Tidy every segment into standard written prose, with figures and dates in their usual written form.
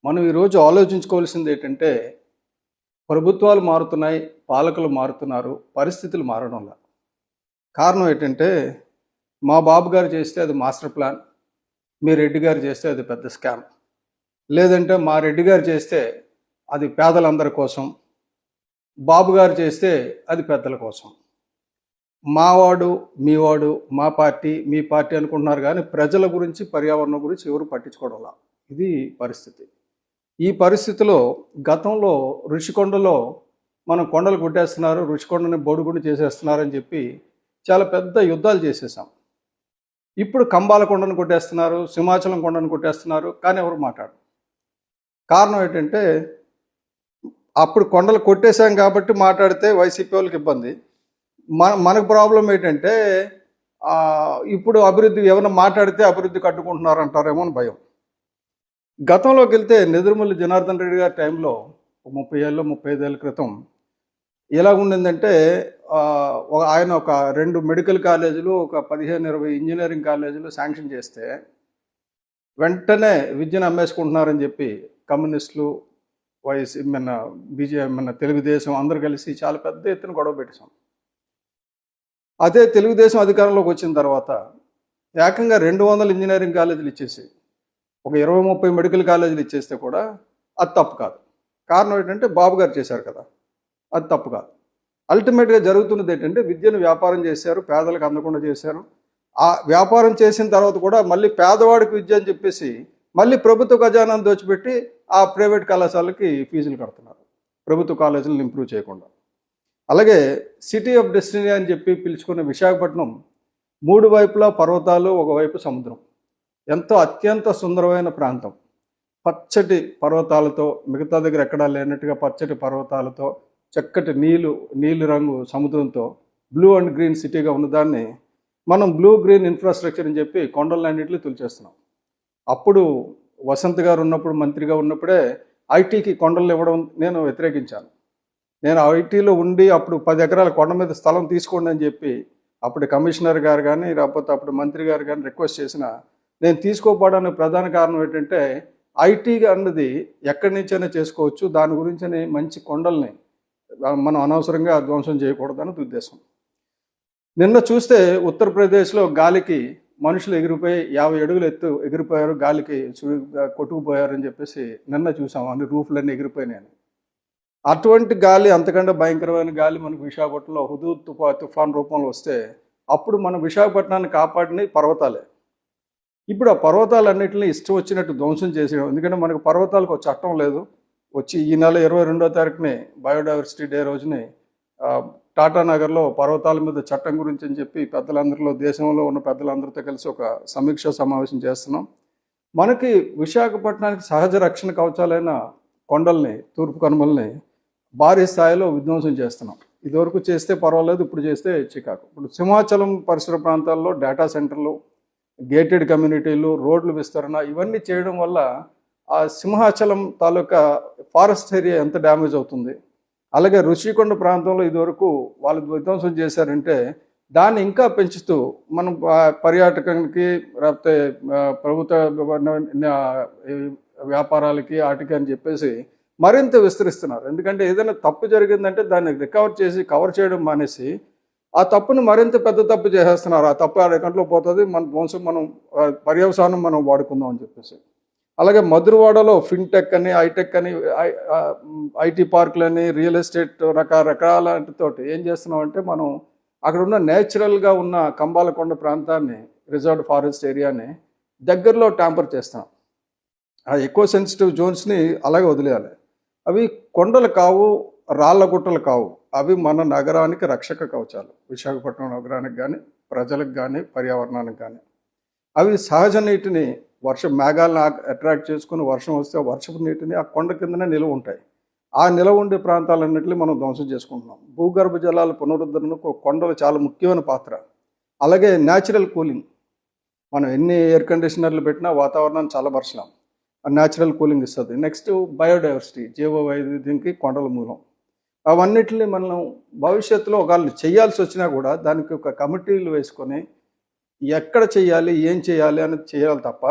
మనం ఈరోజు ఆలోచించుకోవాల్సింది ఏంటంటే ప్రభుత్వాలు మారుతున్నాయి, పాలకులు మారుతున్నారు, పరిస్థితులు మారడంలా. కారణం ఏంటంటే మా బాబు గారు చేస్తే అది మాస్టర్ ప్లాన్, మీ రెడ్డి గారు చేస్తే అది పెద్ద స్కామ్, లేదంటే మా రెడ్డి గారు చేస్తే అది పేదలందరి కోసం, బాబు గారు చేస్తే అది పెద్దల కోసం. మావాడు మీవాడు మా పార్టీ మీ పార్టీ అనుకుంటున్నారు కానీ ప్రజల గురించి పర్యావరణం గురించి ఎవరు పట్టించుకోవడంలా. ఇది పరిస్థితి. ఈ పరిస్థితిలో గతంలో ఋషికొండలో మనం కొండలు కొట్టేస్తున్నారు, ఋషికొండని బోడిగుండు చేసేస్తున్నారని చెప్పి చాలా పెద్ద యుద్ధాలు చేసేసాం. ఇప్పుడు కంబాల కొండను కొట్టేస్తున్నారు, సింహాచలం కొండను కొట్టేస్తున్నారు, కానీ ఎవరు మాట్లాడరు. కారణం ఏంటంటే అప్పుడు కొండలు కొట్టేశాం కాబట్టి మాట్లాడితే వైసీపీ వాళ్ళకి ఇబ్బంది. మనకు ప్రాబ్లం ఏంటంటే ఇప్పుడు అభివృద్ధి ఎవరైనా మాట్లాడితే అభివృద్ధి కట్టుకుంటున్నారు అంటారేమో అని భయం. గతంలోకి వెళ్తే నెదురుమల్లి జనార్దన్ రెడ్డి గారి టైంలో 35 ఏళ్ళ క్రితం ఎలా ఉండిందంటే ఆయన ఒక 2 మెడికల్ కాలేజీలు, ఒక 15-20 ఇంజనీరింగ్ కాలేజీలు శాంక్షన్ చేస్తే వెంటనే విద్యను అమ్మేసుకుంటున్నారని చెప్పి కమ్యూనిస్టులు, తెలుగుదేశం అందరు కలిసి చాలా పెద్ద ఎత్తున గొడవ పెట్టేశాం. అదే తెలుగుదేశం అధికారంలోకి వచ్చిన తర్వాత ఏకంగా 200 ఇంజనీరింగ్ కాలేజీలు ఇచ్చేసి ఒక 20-30 మెడికల్ కాలేజీలు ఇచ్చేస్తే కూడా అది తప్పు కాదు. కారణం ఏంటంటే బాబు గారు చేశారు కదా, అది తప్పు కాదు. అల్టిమేట్గా జరుగుతున్నది ఏంటంటే విద్యను వ్యాపారం చేశారు, పేదలకు అందకుండా చేశారు. ఆ వ్యాపారం చేసిన తర్వాత కూడా మళ్ళీ పేదవాడికి విద్య అని చెప్పేసి మళ్ళీ ప్రభుత్వ ఖజానాన్ని దోచిపెట్టి ఆ ప్రైవేట్ కళాశాలకి ఫీజులు కడుతున్నారు, ప్రభుత్వ కాలేజీలను ఇంప్రూవ్ చేయకుండా. అలాగే సిటీ ఆఫ్ డెస్టినీ అని చెప్పి పిలుచుకున్న విశాఖపట్నం 3 వైపులా పర్వతాలు, ఒకవైపు సముద్రం, ఎంతో అత్యంత సుందరమైన ప్రాంతం. పచ్చటి పర్వతాలతో, మిగతా దగ్గర ఎక్కడా లేనట్టుగా పచ్చటి పర్వతాలతో, చక్కటి నీలి రంగు సముద్రంతో బ్లూ అండ్ గ్రీన్ సిటీగా ఉన్నదాన్ని మనం బ్లూ గ్రీన్ ఇన్ఫ్రాస్ట్రక్చర్ అని చెప్పి కొండలన్నింటినీ తులిచేస్తున్నాం. అప్పుడు వసంత్ గారు ఉన్నప్పుడు, మంత్రిగా ఉన్నప్పుడే ఐటీకి కొండలు ఇవ్వడం నేను వ్యతిరేకించాను. నేను ఐటీలో ఉండి అప్పుడు 10 ఎకరాల కొండ మీద స్థలం తీసుకోండి అని చెప్పి అప్పుడు కమిషనర్ గారు కానీ లేకపోతే అప్పుడు మంత్రి గారు కానీ రిక్వెస్ట్ చేసిన నేను తీసుకోపోవడానికి ప్రధాన కారణం ఏంటంటే ఐటీ అన్నది ఎక్కడి నుంచైనా చేసుకోవచ్చు, దాని గురించి మంచి కొండల్ని మనం అనవసరంగా ధ్వంసం చేయకూడదని ఉద్దేశం. నిన్న చూస్తే ఉత్తరప్రదేశ్లో గాలికి మనుషులు ఎగిరిపోయి 50 అడుగులు ఎత్తు ఎగిరిపోయారు, గాలికి కొట్టుకుపోయారని చెప్పేసి నిన్న చూసాం. అన్ని రూఫ్లన్నీ ఎగిరిపోయినాయని. అటువంటి గాలి, అంతకంటే భయంకరమైన గాలి మనకు విశాఖపట్నంలో హుదూద్ తుఫాన్ రూపంలో వస్తే అప్పుడు మన విశాఖపట్నాన్ని కాపాడిన పర్వతాలే. ఇప్పుడు ఆ పర్వతాలన్నింటినీ ఇష్టం వచ్చినట్టు ధ్వంసం చేసేయడం. ఎందుకంటే మనకు పర్వతాలకు ఒక చట్టం లేదు. వచ్చి ఈ నెల 22వ తారీఖుని బయోడైవర్సిటీ డే రోజుని టాటానగర్లో పర్వతాల మీద చట్టం గురించి అని చెప్పి పెద్దలందరిలో, దేశంలో ఉన్న పెద్దలందరితో కలిసి ఒక సమీక్షా సమావేశం చేస్తున్నాం. మనకి విశాఖపట్నానికి సహజ రక్షణ కవచాలైన కొండల్ని, తూర్పు కనుమల్ని భారీ స్థాయిలో విధ్వంసం చేస్తున్నాం. ఇదివరకు చేస్తే పర్వాలేదు, ఇప్పుడు చేస్తే చికాకు. ఇప్పుడు సింహాచలం పరిసర ప్రాంతాల్లో డేటా సెంటర్లు, గేటెడ్ కమ్యూనిటీలు, రోడ్లు విస్తరణ ఇవన్నీ చేయడం వల్ల ఆ సింహాచలం తాలూకా ఫారెస్ట్ ఏరియా ఎంత డ్యామేజ్ అవుతుంది. అలాగే ఋషికొండ ప్రాంతంలో ఇదివరకు వాళ్ళు విధ్వంసం చేశారంటే దాన్ని ఇంకా పెంచుతూ మనం పర్యాటకానికి లేకపోతే ప్రభుత్వ వ్యాపారాలకి వాటికి అని చెప్పేసి మరింత విస్తరిస్తున్నారు. ఎందుకంటే ఏదైనా తప్పు జరిగిందంటే దాన్ని రికవర్ చేసి కవర్ చేయడం మానేసి ఆ తప్పును మరింత పెద్ద తప్పు చేసేస్తున్నారు. ఆ తప్పు 6 గంటలో పోతుంది, మన ధ్వంసం మనం పర్యవసానం మనం వాడుకుందాం అని చెప్పేసి. అలాగే మధురవాడలో ఫిన్టెక్ అని, ఐటెక్ అని, ఐటీ పార్కులని, రియల్ ఎస్టేట్ రకరకాలతోటి ఏం చేస్తున్నామంటే మనం అక్కడ ఉన్న నేచురల్గా ఉన్న కంబాలకొండ ప్రాంతాన్ని, రిజర్వ్డ్ ఫారెస్ట్ ఏరియాని దగ్గరలో ట్యాంపర్ చేస్తాం. ఆ ఎక్కువ సెన్సిటివ్ జోన్స్ని అలాగే వదిలేయాలి. అవి కొండలు కావు, రాళ్ళ గుట్టలు కావు, అవి మన నగరానికి రక్షక కవచాలు. విశాఖపట్నం నగరానికి కానీ, ప్రజలకు కానీ, పర్యావరణానికి కానీ. అవి సహజ నీటిని, మేఘాలను అట్రాక్ట్ చేసుకుని వర్షం వస్తే వర్షపు నీటిని ఆ కొండ కిందనే నిలువ ఉంటాయి. ఆ నిలవ ఉండే ప్రాంతాలన్నింటినీ మనం ధ్వంసం చేసుకుంటున్నాం. భూగర్భ జలాల పునరుద్ధరణకు కొండలు చాలా ముఖ్యమైన పాత్ర. అలాగే న్యాచురల్ కూలింగ్, మనం ఎన్ని ఎయిర్ కండిషనర్లు పెట్టినా వాతావరణాన్ని చల్లబరచలేం. న్యాచురల్ కూలింగ్ ఇస్తుంది. నెక్స్ట్ బయోడైవర్సిటీ, జీవ వైవిధ్యంకి కొండల మూలం. అవన్నిటిని మనం భవిష్యత్తులో ఒకవేళ చేయాల్సి వచ్చినా కూడా దానికి ఒక కమిటీలు వేసుకొని ఎక్కడ చేయాలి, ఏం చేయాలి అనేది చేయాలి తప్ప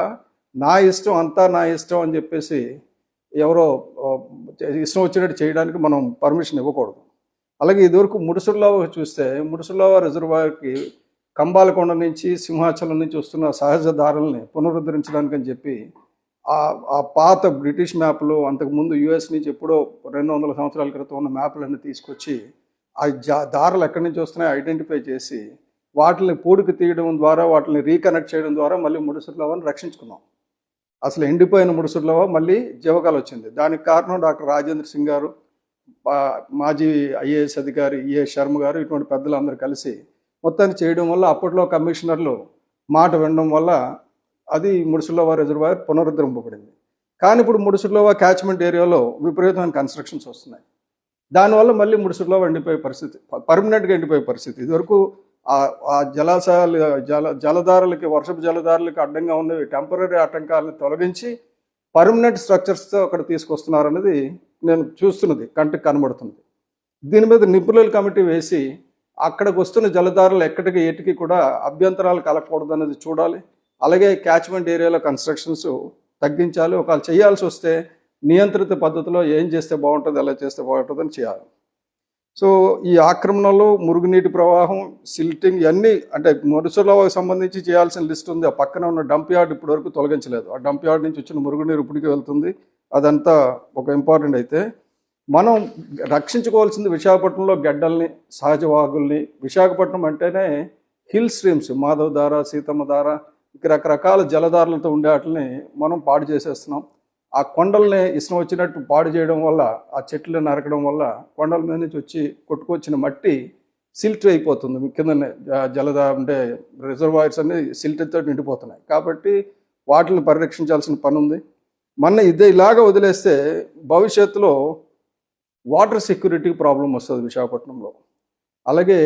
నా ఇష్టం అంతా నా ఇష్టం అని చెప్పేసి ఎవరో ఇష్టం వచ్చినట్టు చేయడానికి మనం పర్మిషన్ ఇవ్వకూడదు. అలాగే ఇదివరకు ముడుసుర్లావ చూస్తే ముడుసుర్లావ రిజర్వాయర్కి కంబాలకొండ నుంచి సింహాచలం నుంచి వస్తున్న సహజ దారుల్ని పునరుద్ధరించడానికి అని చెప్పి ఆ పాత బ్రిటిష్ మ్యాప్లు, అంతకుముందు యుఎస్ నుంచి ఎప్పుడో 200 సంవత్సరాల క్రితం ఉన్న మ్యాప్లన్నీ తీసుకొచ్చి ఆ దారులు ఎక్కడి నుంచి వస్తున్నాయో ఐడెంటిఫై చేసి వాటిని పూడికి తీయడం ద్వారా, వాటిని రీకనెక్ట్ చేయడం ద్వారా మళ్ళీ ముడుసుర్లావని రక్షించుకున్నాం. అసలు ఎండిపోయిన ముడుసుర్లావ మళ్ళీ జీవకాలు వచ్చింది. దానికి కారణం డాక్టర్ రాజేంద్ర సింగ్ గారు, మాజీ ఐఏఎస్ అధికారి ఈఏ శర్మ గారు, ఇటువంటి పెద్దలందరూ కలిసి మొత్తాన్ని చేయడం వల్ల అప్పట్లో కమిషనర్లు మాట వినడం వల్ల అది ముడుసుర్లావ రిజర్వాయర్ పునరుద్ధరింపబడింది. కానీ ఇప్పుడు ముడుసుర్లావ క్యాచ్మెంట్ ఏరియాలో విపరీతమైన కన్స్ట్రక్షన్స్ వస్తున్నాయి. దానివల్ల మళ్ళీ ముడుసుర్లావ ఎండిపోయే పరిస్థితి, పర్మనెంట్గా ఎండిపోయే పరిస్థితి. ఇదివరకు ఆ జలాశయాలు, జలధారలకి, వర్షపు జలధారలకి అడ్డంగా ఉన్నవి టెంపరీ ఆటంకాలను తొలగించి పర్మనెంట్ స్ట్రక్చర్స్తో అక్కడ తీసుకొస్తున్నారనేది నేను చూస్తున్నది, కంటికి కనబడుతుంది. దీని మీద నిపుణుల కమిటీ వేసి అక్కడికి వస్తున్న జలధారలు ఎక్కడికి ఏటికి కూడా అభ్యంతరాలు కలగకూడదు అనేది చూడాలి. అలాగే క్యాచ్మెంట్ ఏరియాలో కన్స్ట్రక్షన్స్ తగ్గించాలి. ఒకవేళ చేయాల్సి వస్తే నియంత్రిత పద్ధతిలో ఏం చేస్తే బాగుంటుంది, ఎలా చేస్తే బాగుంటుంది అని చేయాలి. సో ఈ ఆక్రమణలో మురుగునీటి ప్రవాహం, సిల్టింగ్ ఇవన్నీ అంటే ముడుసుర్లావకు సంబంధించి చేయాల్సిన లిస్ట్ ఉంది. ఆ పక్కన ఉన్న డంప్ యార్డ్ ఇప్పటి వరకు తొలగించలేదు. ఆ డంప్ యార్డ్ నుంచి వచ్చిన మురుగునీరు ఇప్పటికీ వెళ్తుంది. అదంతా ఒక ఇంపార్టెంట్. అయితే మనం రక్షించుకోవాల్సింది విశాఖపట్నంలో గడ్డల్ని, సహజ వాగుల్ని. విశాఖపట్నం అంటేనే హిల్ స్ట్రీమ్స్, మాధవ్ ధార, సీతమ్మ ధార, రకరకాల జలధారలతో ఉండే వాటిని మనం పాడు చేసేస్తున్నాం. ఆ కొండల్ని ఇష్టం వచ్చినట్టు పాడు చేయడం వల్ల, ఆ చెట్లను నరకడం వల్ల కొండల మీద నుంచి వచ్చి కొట్టుకొచ్చిన మట్టి సిల్ట్ అయిపోతుంది. కిందనే అంటే రిజర్వాయర్స్ అన్ని సిల్ట్తో నిండిపోతున్నాయి. కాబట్టి వాటిని పరిరక్షించాల్సిన పని ఉంది. ఇలాగా వదిలేస్తే భవిష్యత్తులో వాటర్ సెక్యూరిటీ ప్రాబ్లం వస్తుంది విశాఖపట్నంలో. అలాగే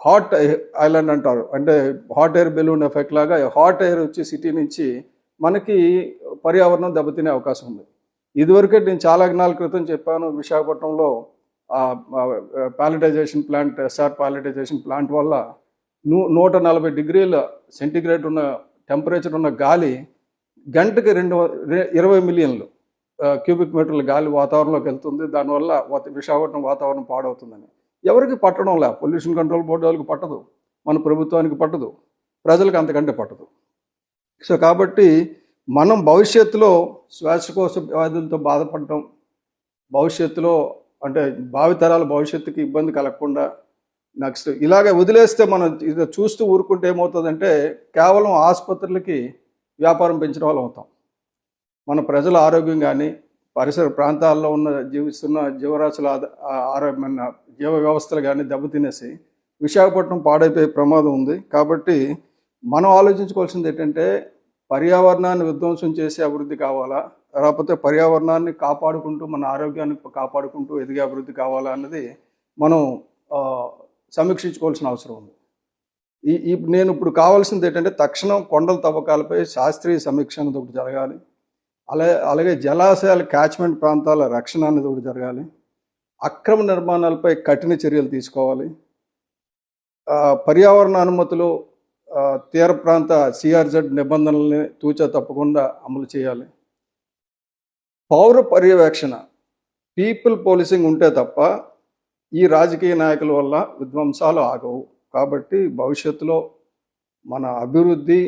హాట్ ఐలాండ్ అంటారు, అంటే హాట్ ఎయిర్ బెలూన్ ఎఫెక్ట్ లాగా హాట్ ఎయిర్ వచ్చి సిటీ నుంచి మనకి పర్యావరణం దెబ్బతినే అవకాశం ఉంది. ఇదివరకే నేను చాలా దినాల క్రితం చెప్పాను, విశాఖపట్నంలో ప్యాలెటైజేషన్ ప్లాంట్, ఎస్ఆర్ ప్యాలెటైజేషన్ ప్లాంట్ వల్ల 140 డిగ్రీల సెంటిగ్రేడ్ ఉన్న టెంపరేచర్ ఉన్న గాలి గంటకి 20 మిలియన్లు క్యూబిక్ మీటర్ల గాలి వాతావరణంలోకి వెళ్తుంది. దానివల్ల విశాఖపట్నం వాతావరణం పాడవుతుందని ఎవరికి పట్టడం లే. పొల్యూషన్ కంట్రోల్ బోర్డు వాళ్ళకి పట్టదు, మన ప్రభుత్వానికి పట్టదు, ప్రజలకు అంతకంటే పట్టదు. సో కాబట్టి మనం భవిష్యత్తులో శ్వాసకోశ వ్యాధులతో బాధపడటం, భవిష్యత్తులో అంటే భావితరాల భవిష్యత్తుకి ఇబ్బంది కలగకుండా నెక్స్ట్ ఇలాగే వదిలేస్తే మనం ఇది చూస్తూ ఊరుకుంటే ఏమవుతుందంటే కేవలం ఆసుపత్రులకి వ్యాపారం పెంచిన వాళ్ళు అవుతాం. మన ప్రజల ఆరోగ్యం కానీ, పరిసర ప్రాంతాల్లో జీవిస్తున్న జీవరాశుల ఆరోగ్యమైన జీవ వ్యవస్థలు కానీ దెబ్బతినేసి విశాఖపట్నం పాడైపోయే ప్రమాదం ఉంది. కాబట్టి మనం ఆలోచించుకోవాల్సింది ఏంటంటే పర్యావరణాన్ని విధ్వంసం చేసే అభివృద్ధి కావాలా, లేకపోతే పర్యావరణాన్ని కాపాడుకుంటూ మన ఆరోగ్యాన్ని కాపాడుకుంటూ ఎదిగే అభివృద్ధి కావాలా అన్నది మనం సమీక్షించుకోవాల్సిన అవసరం ఉంది. నేను ఇప్పుడు కావాల్సింది ఏంటంటే తక్షణం కొండల తవ్వకాలపై శాస్త్రీయ సమీక్ష అనేది ఒకటి జరగాలి. అలాగే జలాశయాల క్యాచ్మెంట్ ప్రాంతాల రక్షణ అనేది ఒకటి జరగాలి. అక్రమ నిర్మాణాలపై కఠిన చర్యలు తీసుకోవాలి. పర్యావరణ అనుమతులు, తీర ప్రాంత సిఆర్జెడ్ నిబంధనల్ని తూచా తప్పకుండా అమలు చేయాలి. పౌర పర్యవేక్షణ, పీపుల్ పోలీసింగ్ ఉంటే తప్ప ఈ రాజకీయ నాయకుల వల్ల విధ్వంసాలు ఆగవు. కాబట్టి భవిష్యత్తులో మన అభివృద్ధి,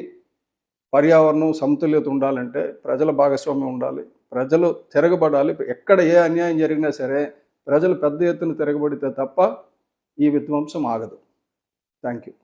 పర్యావరణం సమతుల్యత ఉండాలంటే ప్రజల భాగస్వామ్యం ఉండాలి, ప్రజలు తిరగబడాలి. ఎక్కడ ఏ అన్యాయం జరిగినా సరే ప్రజలు పెద్ద ఎత్తున తిరగబడితే తప్ప ఈ విధ్వంసం ఆగదు. Thank you.